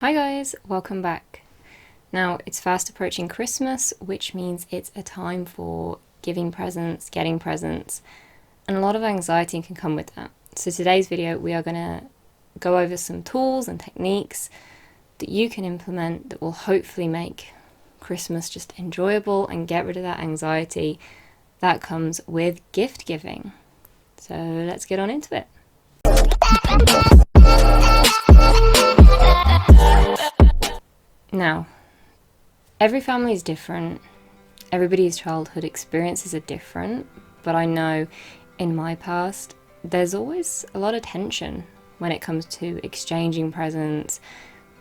Hi guys, welcome back. Now it's fast approaching Christmas, which means it's a time for giving presents, getting presents, and a lot of anxiety can come with that. So today's video we are going to go over some tools and techniques that you can implement that will hopefully make Christmas just enjoyable and get rid of that anxiety that comes with gift giving. So let's get on into it. Now, every family is different, everybody's childhood experiences are different, but I know in my past there's always a lot of tension when it comes to exchanging presents,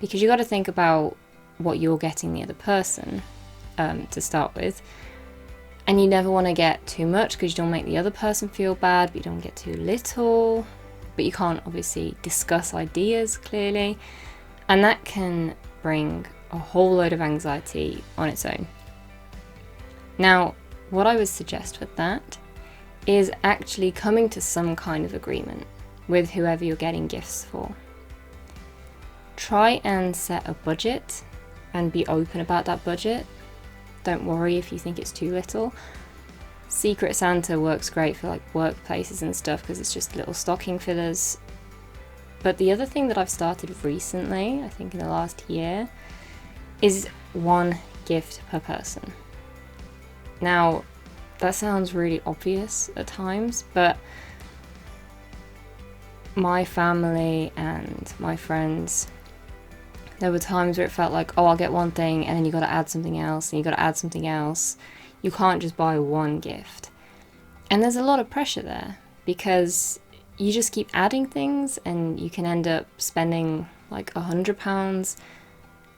because you got to think about what you're getting the other person to start with, and you never want to get too much because you don't make the other person feel bad, but you don't get too little, but you can't obviously discuss ideas clearly, and that can bring a whole load of anxiety on its own. Now, what I would suggest with that is actually coming to some kind of agreement with whoever you're getting gifts for. Try and set a budget and be open about that budget. Don't worry if you think it's too little. Secret Santa works great for like workplaces and stuff because it's just little stocking fillers. But the other thing that I've started recently, I think in the last year, is one gift per person. Now, that sounds really obvious at times, but my family and my friends, there were times where it felt like, oh, I'll get one thing and then you got to add something else and you got to add something else. You can't just buy one gift. And there's a lot of pressure there because you just keep adding things and you can end up spending like £100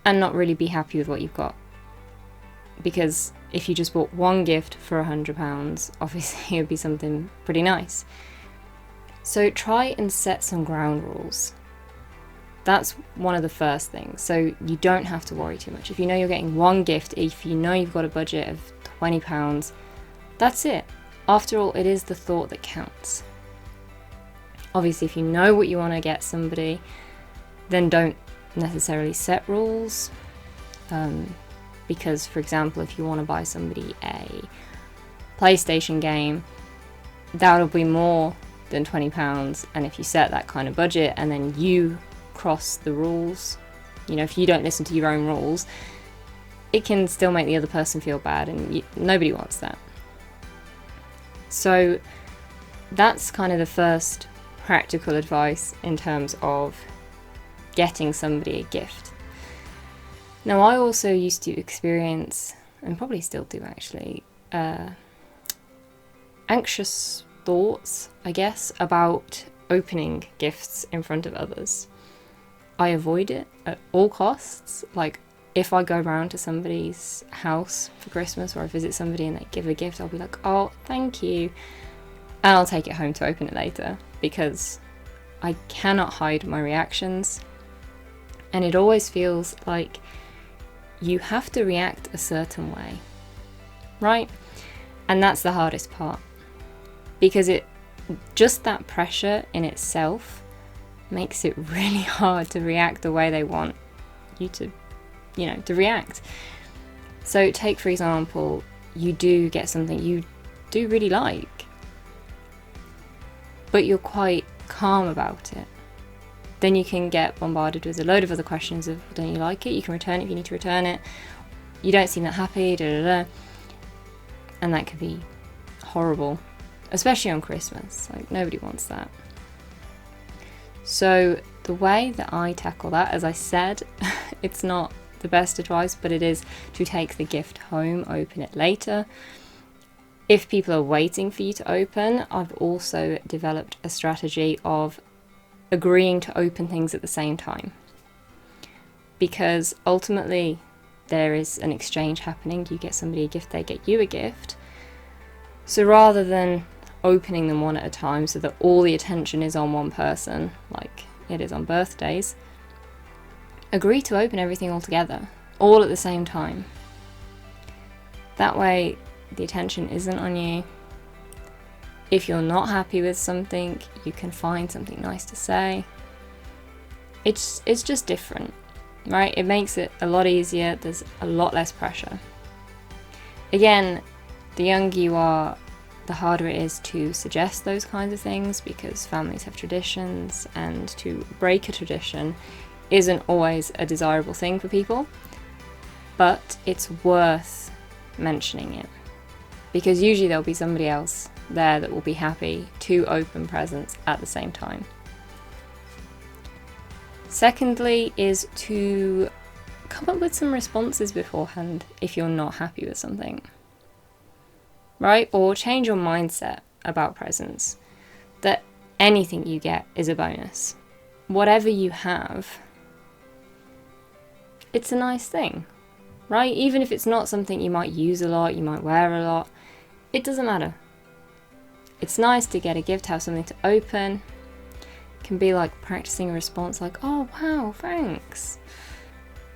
and not really be happy with what you've got. Because if you just bought one gift for £100, obviously it would be something pretty nice. So try and set some ground rules. That's one of the first things. So you don't have to worry too much. If you know you're getting one gift, if you know you've got a budget of £20, that's it. After all, it is the thought that counts. Obviously, if you know what you want to get somebody, then don't necessarily set rules. Because, for example, if you want to buy somebody a PlayStation game, that'll be more than £20. And if you set that kind of budget and then you cross the rules, you know, if you don't listen to your own rules, it can still make the other person feel bad, and nobody wants that. So that's kind of the first practical advice in terms of getting somebody a gift. Now, I also used to experience, and probably still do actually, anxious thoughts, I guess, about opening gifts in front of others. I avoid it at all costs. Like, if I go round to somebody's house for Christmas or I visit somebody and they give a gift, I'll be like, oh, thank you. And I'll take it home to open it later because I cannot hide my reactions. And it always feels like you have to react a certain way, right? And that's the hardest part, because just that pressure in itself makes it really hard to react the way they want you to, to react. So take, for example, you do get something you do really like, but you're quite calm about it. Then you can get bombarded with a load of other questions of, don't you like it? You can return it if you need to return it. You don't seem that happy, and that could be horrible, especially on Christmas. Like, nobody wants that. So the way that I tackle that, as I said, it's not the best advice, but it is to take the gift home, open it later. If people are waiting for you to open, I've also developed a strategy of agreeing to open things at the same time, because ultimately there is an exchange happening. You get somebody a gift, they get you a gift. So rather than opening them one at a time so that all the attention is on one person like it is on birthdays, agree to open everything all together, all at the same time. That way the attention isn't on you. If you're not happy with something, you can find something nice to say. It's just different. right? It makes it a lot easier. There's a lot less pressure. Again, the younger you are, the harder it is to suggest those kinds of things, because families have traditions, and to break a tradition isn't always a desirable thing for people. But it's worth mentioning it, because usually there'll be somebody else there that will be happy to open presents at the same time. Secondly is to come up with some responses beforehand if you're not happy with something, right? Or change your mindset about presents, that anything you get is a bonus. Whatever you have, it's a nice thing, right? Even if it's not something you might use a lot, you might wear a lot, it doesn't matter. It's nice to get a gift, have something to open. It can be like practicing a response like, oh wow, thanks.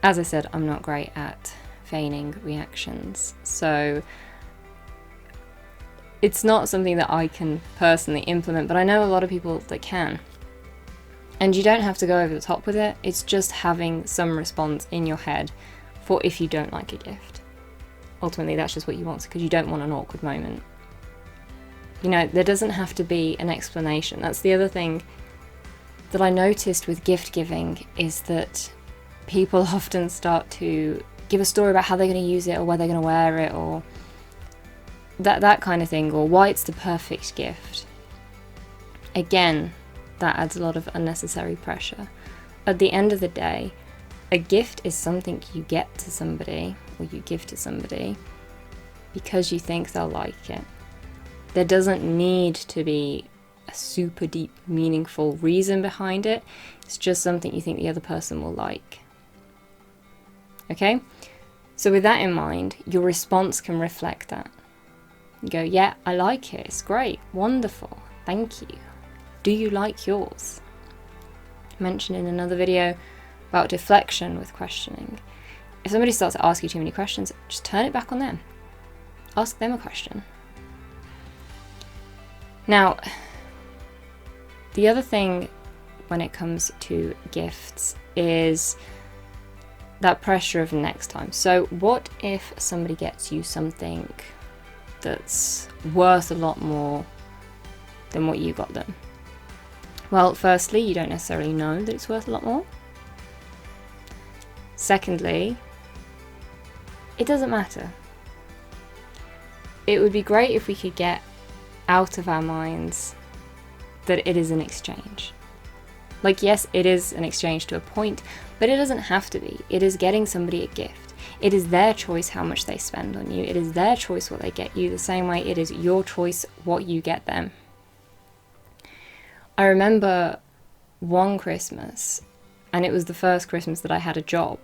As I said, I'm not great at feigning reactions, so it's not something that I can personally implement, but I know a lot of people that can. And you don't have to go over the top with it, it's just having some response in your head for if you don't like a gift. Ultimately, that's just what you want, because you don't want an awkward moment. You know, there doesn't have to be an explanation. That's the other thing that I noticed with gift giving, is that people often start to give a story about how they're going to use it, or where they're going to wear it, or that kind of thing, or why it's the perfect gift. Again, that adds a lot of unnecessary pressure. At the end of the day, a gift is something you get to somebody, or you give to somebody, because you think they'll like it. There doesn't need to be a super deep, meaningful reason behind it. It's just something you think the other person will like. Okay? So with that in mind, your response can reflect that. You go, yeah, I like it, it's great, wonderful, thank you. Do you like yours? I mentioned in another video about deflection with questioning. If somebody starts to ask you too many questions, just turn it back on them. Ask them a question. Now, the other thing when it comes to gifts is that pressure of next time. So what if somebody gets you something that's worth a lot more than what you got them? Well, firstly, you don't necessarily know that it's worth a lot more. Secondly, it doesn't matter. It would be great if we could get out of our minds that it is an exchange. Like, yes, it is an exchange to a point, but it doesn't have to be. It is getting somebody a gift. It is their choice how much they spend on you. It is their choice what they get you, the same way it is your choice what you get them. I remember one Christmas, and it was the first Christmas that I had a job.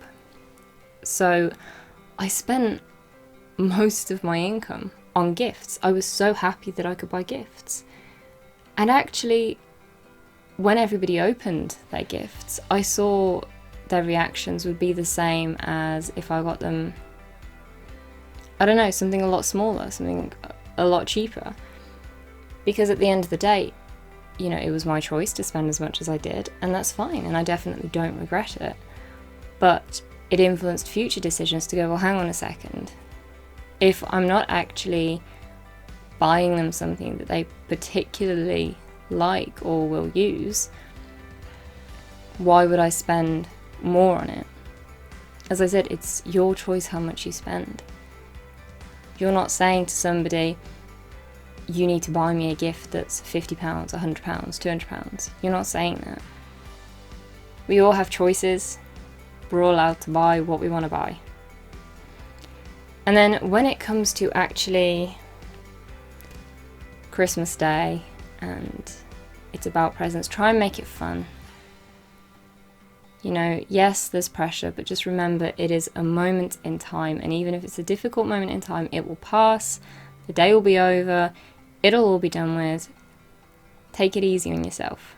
So I spent most of my income on gifts. I was so happy that I could buy gifts. And actually, when everybody opened their gifts, I saw their reactions would be the same as if I got them, I don't know, something a lot smaller, something a lot cheaper. Because at the end of the day, you know, it was my choice to spend as much as I did, and that's fine, and I definitely don't regret it. But it influenced future decisions to go, well, hang on a second. If I'm not actually buying them something that they particularly like or will use, why would I spend more on it? As I said, it's your choice how much you spend. You're not saying to somebody, you need to buy me a gift that's £50, £100, £200. You're not saying that. We all have choices. We're all allowed to buy what we want to buy. And then when it comes to actually Christmas Day and it's about presents, try and make it fun. You know, yes, there's pressure, but just remember it is a moment in time, and even if it's a difficult moment in time, it will pass, the day will be over, it'll all be done with. Take it easy on yourself.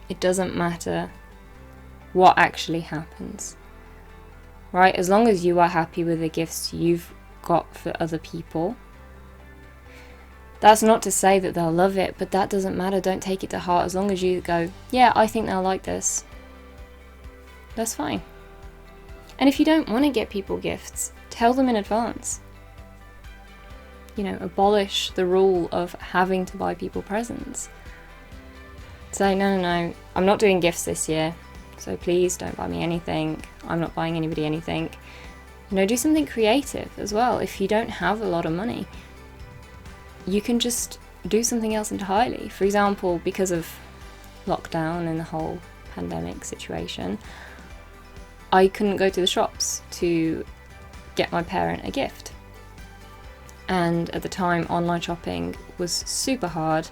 It doesn't matter what actually happens, right? As long as you are happy with the gifts you've got for other people. That's not to say that they'll love it, but that doesn't matter. Don't take it to heart. As long as you go, yeah, I think they'll like this. That's fine. And if you don't want to get people gifts, tell them in advance. You know, abolish the rule of having to buy people presents. Say, no, I'm not doing gifts this year, so please don't buy me anything. I'm not buying anybody anything. You know, do something creative as well. If you don't have a lot of money, you can just do something else entirely. For example, because of lockdown and the whole pandemic situation, I couldn't go to the shops to get my parent a gift. And at the time, online shopping was super hard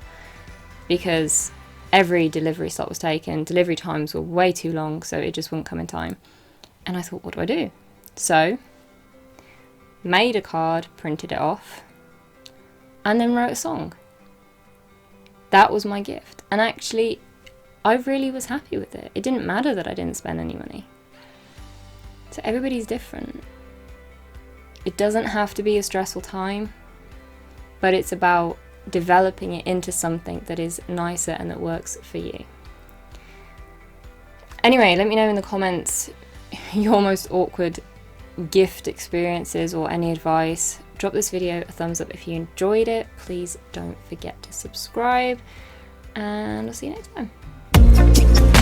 because every delivery slot was taken. Delivery times were way too long, so it just wouldn't come in time. And I thought, what do I do? So, made a card, printed it off, and then wrote a song. That was my gift. And actually, I really was happy with it. It didn't matter that I didn't spend any money. So everybody's different. It doesn't have to be a stressful time, but it's about developing it into something that is nicer and that works for you. Anyway, let me know in the comments your most awkward gift experiences or any advice. Drop this video a thumbs up if you enjoyed it. Please don't forget to subscribe, and I'll see you next time.